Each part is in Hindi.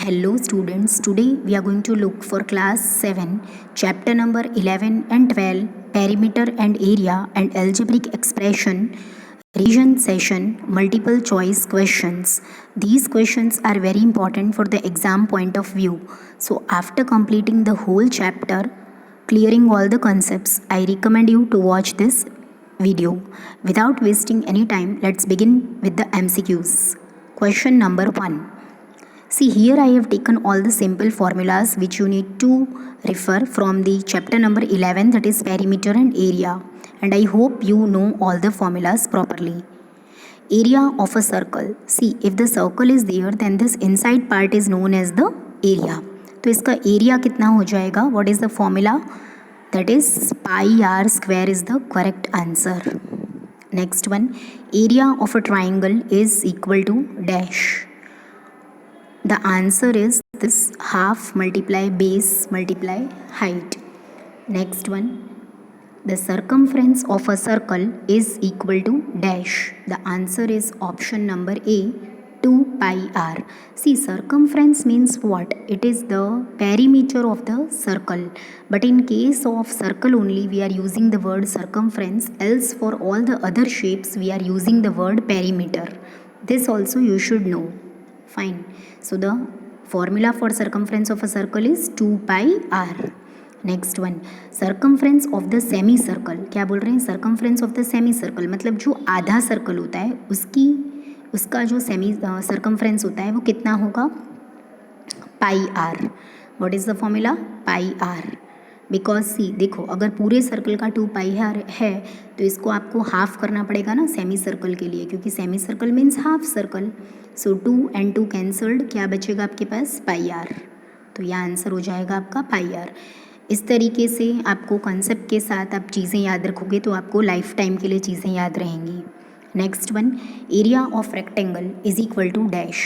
Hello students, today we are going to look for class 7, chapter number 11 and 12, perimeter and area and algebraic expression, revision session, multiple choice questions. These questions are very important for the exam point of view. So after completing the whole chapter, clearing all the concepts, I recommend you to watch this video. Without wasting any time, let's begin with the MCQs. Question number 1. See, here I have taken all the simple formulas which you need to refer from the chapter number 11, that is perimeter and area, and I hope you know all the formulas properly. Area of a circle. See, if the circle is there, then this inside part is known as the area. तो इसका area कितना हो जाएगा? What is the formula? That is pi r square is the correct answer. Next one, area of a triangle is equal to dash. The answer is this, half multiply base multiply height. Next one, the circumference of a circle is equal to dash. The answer is option number A, 2 pi r. See, circumference means what? It is the perimeter of the circle. But in case of circle only we are using the word circumference, else for all the other shapes we are using the word perimeter. This also you should know. Fine. So the formula for circumference of a circle is 2 pi r. Next one, circumference of the semi circle. क्या बोल रहे हैं? Circumference of the semi circle मतलब जो आधा सर्कल होता है उसका जो सेमी सर्कमफ्रेंस होता है वो कितना होगा? Pi R. What is the formula? Pi R. Because see देखो, अगर पूरे सर्कल का 2 पाई आर है तो इसको आपको हाफ करना पड़ेगा ना सेमी सर्कल के लिए, क्योंकि semi circle means half circle. So 2 and 2 cancelled, क्या बचेगा आपके पास? पाई आर. तो यह आंसर हो जाएगा आपका पाई आर. इस तरीके से आपको कंसेप्ट के साथ आप चीज़ें याद रखोगे तो आपको लाइफ टाइम के लिए चीज़ें याद रहेंगी. Next one, area of rectangle is equal to dash,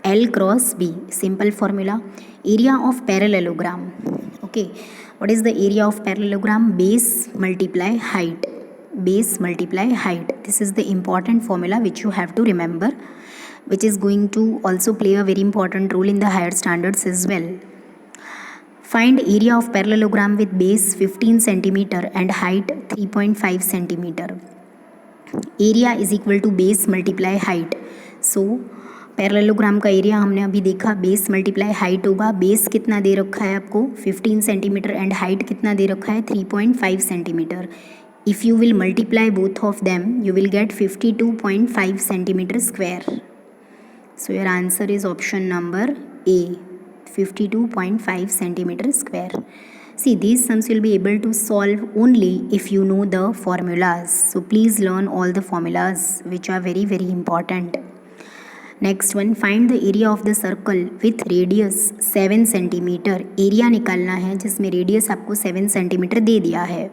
L cross B. Simple formula. Area of parallelogram. Okay, what is the area of parallelogram? Base multiply height. Base multiply height. This is the important formula which you have to remember, which is going to also play a very important role in the higher standards as well. Find area of parallelogram with base 15 cm and height 3.5 cm. Area is equal to base multiply height. So parallelogram का एरिया हमने अभी देखा, बेस मल्टीप्लाई हाइट होगा. बेस कितना दे रखा है आपको? 15 सेंटीमीटर एंड हाइट कितना दे रखा है? 3.5 centimetre. If you will multiply both of them you will get 52.5 centimetre square. So your answer is option number A, 52.5 centimeter square. See, these sums will be able to solve only if you know the formulas. So please learn all the formulas which are very very important. Next one, find the area of the circle with radius 7 centimeter. Area निकालना है जिसमें radius आपको 7 centimeter दे दिया है.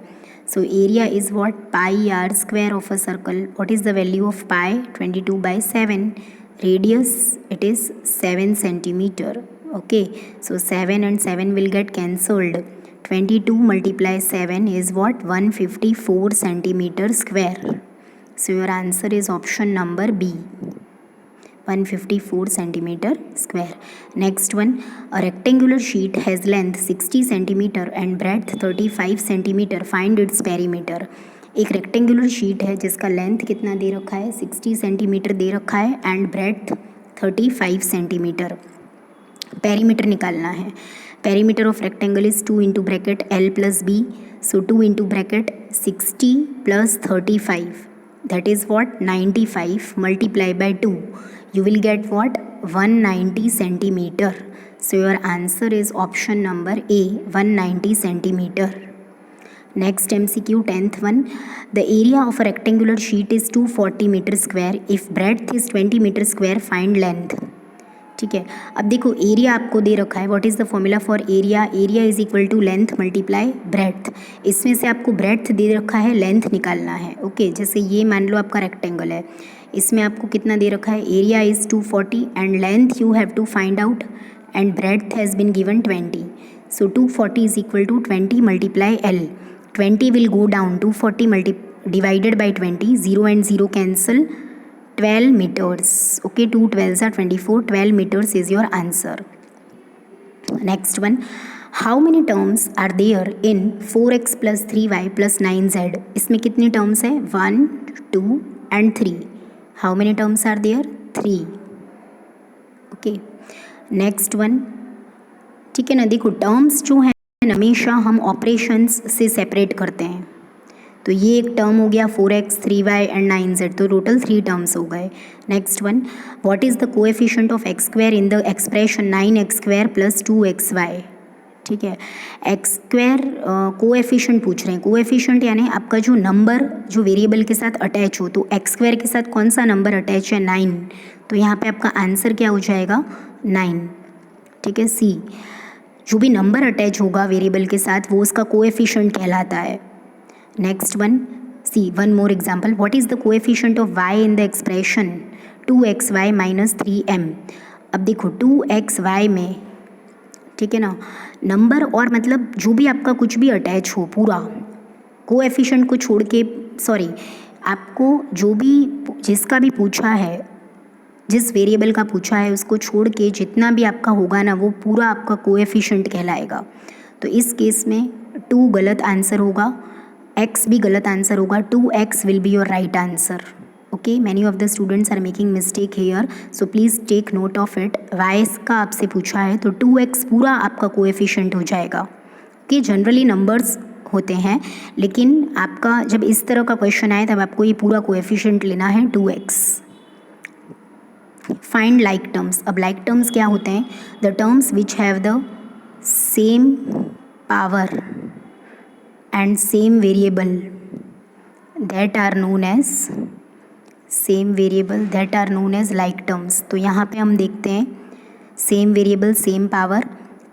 So area is what? Pi r square of a circle. What is the value of pi? 22/7. Radius, it is 7 centimeter. Okay, so 7 and 7 will get cancelled. 22 multiply 7 is what? 154 centimeter square. So your answer is option number B, 154 centimeter square. Next one, a rectangular sheet has length 60 centimeter and breadth 35 centimeter. Find its perimeter. एक रेक्टेंगुलर शीट है जिसका लेंथ कितना दे रखा है? 60 सेंटीमीटर दे रखा है एंड ब्रेड्थ 35 सेंटीमीटर. पेरीमीटर निकालना है. Perimeter of rectangle is 2 into bracket L plus B. So 2 into bracket 60 plus 35, that is what? 95 multiply by 2. You will get what? 190 centimetre. So your answer is option number A, 190 centimetre. Next MCQ, 10th one, the area of a rectangular sheet is 240 meter square. If breadth is 20 meter square, find length. ठीक है, अब देखो एरिया आपको दे रखा है. What is the formula for area? Area is equal to length multiply breadth. इसमें से आपको ब्रेड्थ दे रखा है, लेंथ निकालना है. ओके, जैसे ये मान लो आपका रेक्टेंगल है, इसमें आपको कितना दे रखा है? Area is 240 and length you have to find out and breadth has been given 20. So 240 is equal to 20 multiply L. 20 will go down, 240 divided by 20, 0 and 0 cancel, 12 meters. Okay, 2 12s are 24, 12 meters is your answer. Next one, how many terms are there in 4x plus 3y plus 9z. इसमें कितनी टर्म्स है? 1, 2 and 3. How many terms are there? 3. Okay, next one, ठीक है ना. देखो टर्म्स जो है हमेशा हम ऑपरेशंस से सेपरेट करते हैं. तो ये एक टर्म हो गया 4x 3y एंड 9z, तो टोटल 3 टर्म्स हो गए. Next one, what is the coefficient of x square in the expression 9x square plus 2xy. ठीक है, एक्स स्क्वायर कोएफिशिएंट पूछ रहे हैं. कोएफिशिएंट यानी आपका जो नंबर जो वेरिएबल के साथ अटैच हो, तो एक्स स्क्वायर के साथ कौन सा नंबर अटैच है? 9. तो यहाँ पे आपका आंसर क्या हो जाएगा? 9. ठीक है, सी. जो भी नंबर अटैच होगा वेरिएबल के साथ वो उसका कोएफिशिएंट कहलाता है. Next one, see one more example, what is the coefficient of y in the expression 2xy minus 3m. अब देखो 2xy में, ठीक है ना, नंबर और मतलब जो भी आपका कुछ भी अटैच हो पूरा कोएफिशिएंट को छोड़ के, सॉरी, आपको जो भी जिसका भी पूछा है, जिस वेरिएबल का पूछा है उसको छोड़ के जितना भी आपका होगा ना वो पूरा आपका कोएफिशिएंट कहलाएगा. तो इस केस में 2 गलत आंसर होगा, x भी गलत आंसर होगा. 2x will be your right answer. Okay, many of the students are making mistake here, so please take note of it. y का आपसे पूछा है तो 2x पूरा आपका कोएफिशिएंट हो जाएगा. ओके, जनरली नंबर्स होते हैं, लेकिन आपका जब इस तरह का क्वेश्चन आए तब आपको ये पूरा कोएफिशिएंट लेना है 2x. Find like terms. अब लाइक टर्म्स क्या होते हैं? The terms which have the same power and same variable that are known as like terms. तो यहाँ पे हम देखते हैं same variable same power,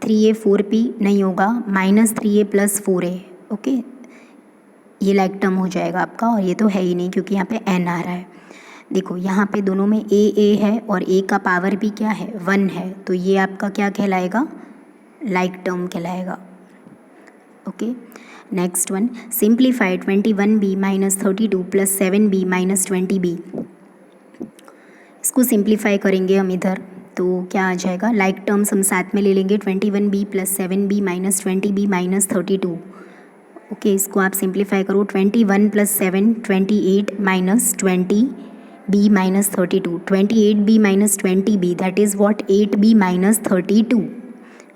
3a 4p नहीं होगा, -3a प्लस 4a. ओके, ये लाइक टर्म हो जाएगा आपका, और ये तो है ही नहीं क्योंकि यहाँ पे n आ रहा है. देखो यहाँ पे दोनों में a है और a का पावर भी क्या है? 1 है, तो ये आपका क्या कहलाएगा? लाइक टर्म कहलाएगा. Okay, next one, simplify 21b minus 32 plus 7b minus 20b. इसको सिंप्लीफाई करेंगे हम इधर तो क्या आ जाएगा? लाइक टर्म्स हम साथ में ले लेंगे, 21b plus 7b minus 20b minus 32. Okay, इसको आप सिंप्लीफाई करो. 21 plus 7 28 minus 20b minus 32. 28b minus 20b that is what? 8b minus 32.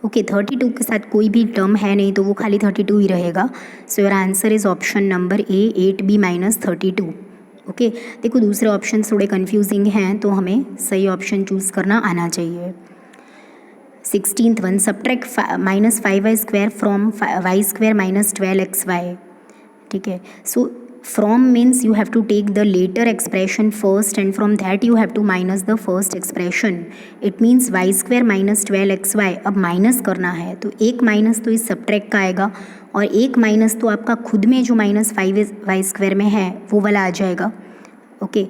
Okay, 32 के साथ कोई भी टर्म है नहीं तो वो खाली 32 ही रहेगा. So your answer is option number A, 8b minus 32. Okay, देखो दूसरे ऑप्शन थोड़े कन्फ्यूजिंग हैं तो हमें सही ऑप्शन चूज़ करना आना चाहिए. 16th one, subtract minus 5y square from y square minus 12xy. ठीक है, सो from means you have to take the later expression first and from that you have to minus the first expression. It means y square minus 12xy. अब माइनस करना है तो एक माइनस तो इस सब्ट्रैक्ट का आएगा और एक माइनस तो आपका खुद में जो माइनस 5y स्क्वायर में है वो वाला आ जाएगा. ओके,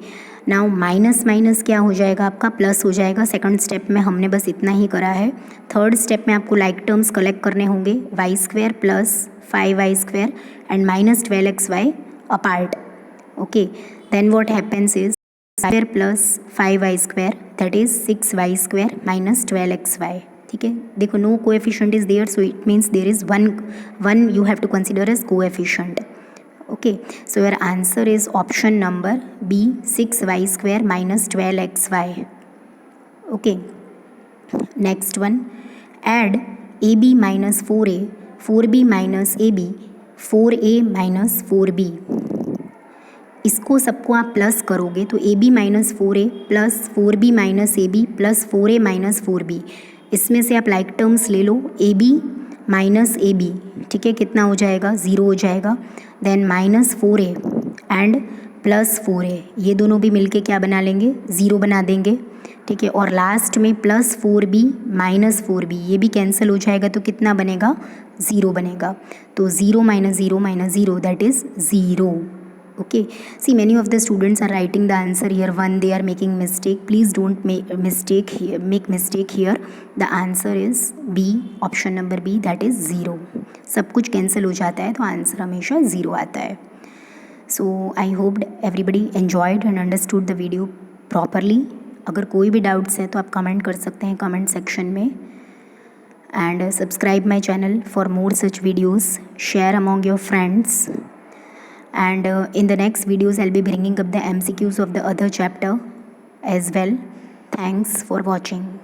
नाउ माइनस माइनस क्या हो जाएगा? आपका प्लस हो जाएगा. सेकंड स्टेप में हमने बस इतना ही करा है. थर्ड स्टेप में आपको लाइक टर्म्स कलेक्ट करने होंगे, y square plus 5y square and minus 12xy apart. Okay, then what happens is square plus 5y square that is 6y square minus 12xy. ठीक है, देखो no coefficient is there, so it means there is one you have to consider as coefficient. Okay, so your answer is option number B, 6y square minus 12xy. Okay, next one, add ab minus 4a 4b minus ab 4a minus 4b. इसको सबको आप प्लस करोगे तो ab minus 4a plus 4b minus ab plus 4a minus 4b. इसमें से आप लाइक टर्म्स ले लो, ab माइनस ab, ठीक है, कितना हो जाएगा? 0 हो जाएगा. Then minus 4a and plus 4a, ये दोनों भी मिलके क्या बना लेंगे? 0 बना देंगे. ठीक है, और लास्ट में प्लस 4b माइनस 4b, ये भी कैंसिल हो जाएगा तो कितना बनेगा? 0 बनेगा. तो 0 minus 0 minus 0 that is 0. Okay, see many of the students are writing the answer here. One, they are making mistake. Please don't make mistake here. The answer is B, option number B, that is 0. सब कुछ कैंसिल हो जाता है तो आंसर हमेशा 0 आता है. So I hope everybody enjoyed and understood the video properly. अगर कोई भी डाउट्स है तो आप कमेंट कर सकते हैं कमेंट सेक्शन में. and subscribe my channel for more such videos. Share among your friends, and in the next videos I'll be bringing up the MCQs of the other chapter as well. Thanks for watching.